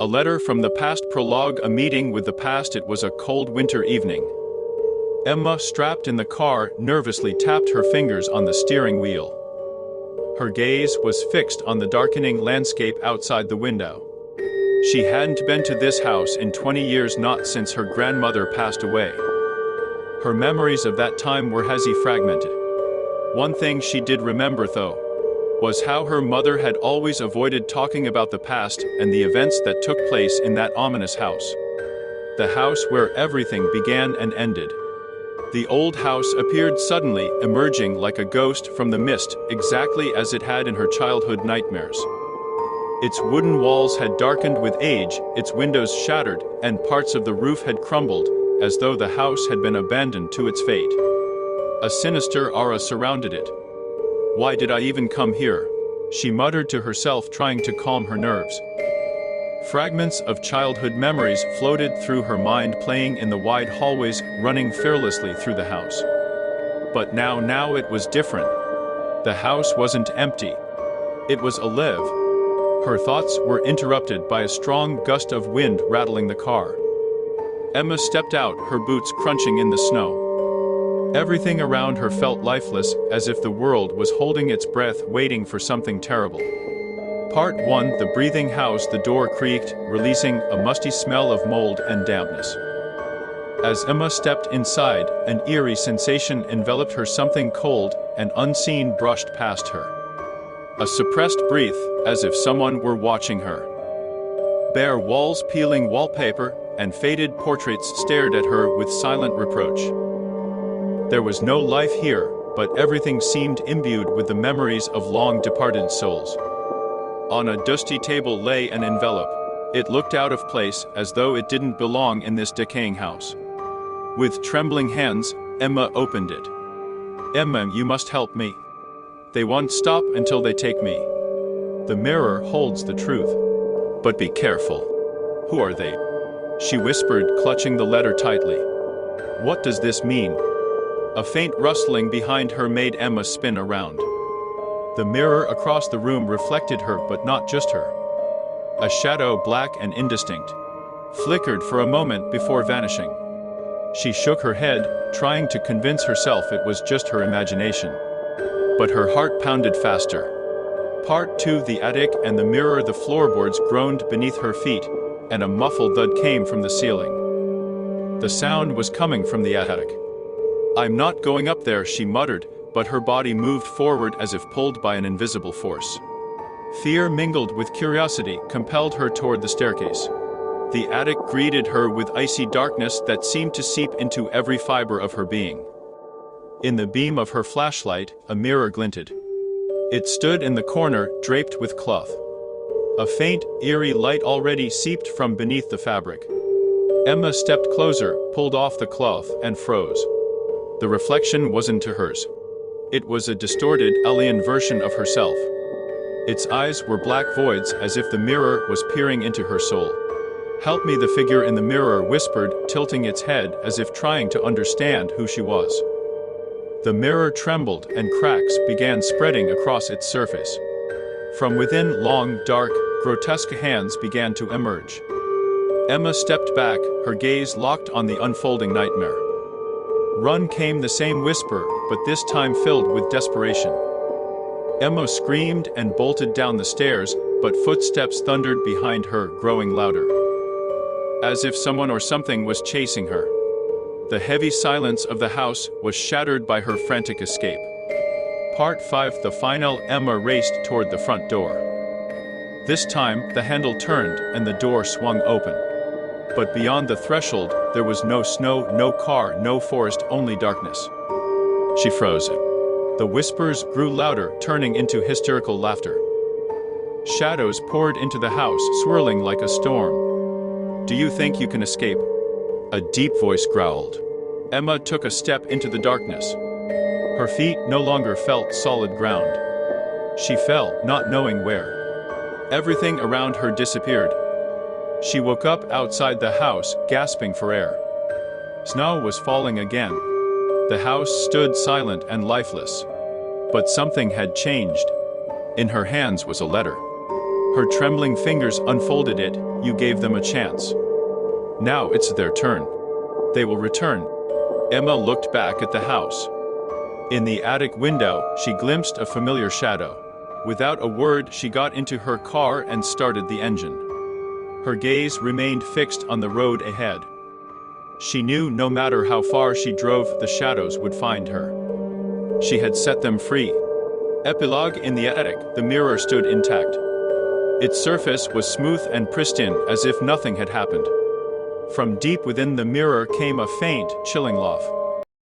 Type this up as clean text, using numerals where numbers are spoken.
A letter from the past. Prologue. A meeting with the past. It was a cold winter evening. Emma, strapped in the car, nervously tapped her fingers on the steering wheel. Her gaze was fixed on the darkening landscape outside the window. She hadn't been to this house in 20 years, not since her grandmother passed away. Her memories of that time were hazy, fragmented. One thing she did remember, though, was how her mother had always avoided talking about the past and the events that took place in that ominous house. The house where everything began and ended. The old house appeared suddenly, emerging like a ghost from the mist, exactly as it had in her childhood nightmares. Its wooden walls had darkened with age, its windows shattered, and parts of the roof had crumbled, as though the house had been abandoned to its fate. A sinister aura surrounded it. "Why did I even come here?" she muttered to herself, trying to calm her nerves. Fragments of childhood memories floated through her mind, playing in the wide hallways, running fearlessly through the house. But now it was different. The house wasn't empty. It was alive. Her thoughts were interrupted by a strong gust of wind rattling the car. Emma stepped out, her boots crunching in the snow. Everything around her felt lifeless, as if the world was holding its breath, waiting for something terrible. Part 1. The breathing house. The door creaked, releasing a musty smell of mold and dampness. As Emma stepped inside, an eerie sensation enveloped her. Something cold and unseen brushed past her. A suppressed breath, as if someone were watching her. Bare walls, peeling wallpaper, and faded portraits stared at her with silent reproach. There was no life here, but everything seemed imbued with the memories of long-departed souls. On a dusty table lay an envelope. It looked out of place, as though it didn't belong in this decaying house. With trembling hands, Emma opened it. "Emma, you must help me. They won't stop until they take me. The mirror holds the truth. But be careful. Who are they?" she whispered, clutching the letter tightly. "What does this mean?" A faint rustling behind her made Emma spin around. The mirror across the room reflected her, but not just her. A shadow, black and indistinct, flickered for a moment before vanishing. She shook her head, trying to convince herself it was just her imagination. But her heart pounded faster. Part 2. The attic and the mirror. The floorboards groaned beneath her feet, and a muffled thud came from the ceiling. The sound was coming from the attic. "I'm not going up there," she muttered, but her body moved forward as if pulled by an invisible force. Fear mingled with curiosity compelled her toward the staircase. The attic greeted her with icy darkness that seemed to seep into every fiber of her being. In the beam of her flashlight, a mirror glinted. It stood in the corner, draped with cloth. A faint, eerie light already seeped from beneath the fabric. Emma stepped closer, pulled off the cloth, and froze. The reflection wasn't hers. It was a distorted, alien version of herself. Its eyes were black voids, as if the mirror was peering into her soul. "Help me," the figure in the mirror whispered, tilting its head as if trying to understand who she was. The mirror trembled, and cracks began spreading across its surface. From within, long, dark, grotesque hands began to emerge. Emma stepped back, her gaze locked on the unfolding nightmare. "Run," came the same whisper, but this time filled with desperation. Emma screamed and bolted down the stairs, but footsteps thundered behind her, growing louder. As if someone or something was chasing her. The heavy silence of the house was shattered by her frantic escape. Part 5. The final. Emma raced toward the front door. This time, the handle turned and the door swung open. But beyond the threshold, there was no snow, no car, no forest, only darkness. She froze. The whispers grew louder, turning into hysterical laughter. Shadows poured into the house, swirling like a storm. "Do you think you can escape?" a deep voice growled. Emma took a step into the darkness. Her feet no longer felt solid ground. She fell, not knowing where. Everything around her disappeared. She woke up outside the house, gasping for air. Snow was falling again. The house stood silent and lifeless. But something had changed. In her hands was a letter. Her trembling fingers unfolded it. You gave them a chance. Now it's their turn. They will return. Emma looked back at the house. In the attic window, she glimpsed a familiar shadow. Without a word, she got into her car and started the engine. Her gaze remained fixed on the road ahead. She knew no matter how far she drove, the shadows would find her. She had set them free. Epilogue. In the attic, the mirror stood intact. Its surface was smooth and pristine, as if nothing had happened. From deep within the mirror came a faint, chilling laugh.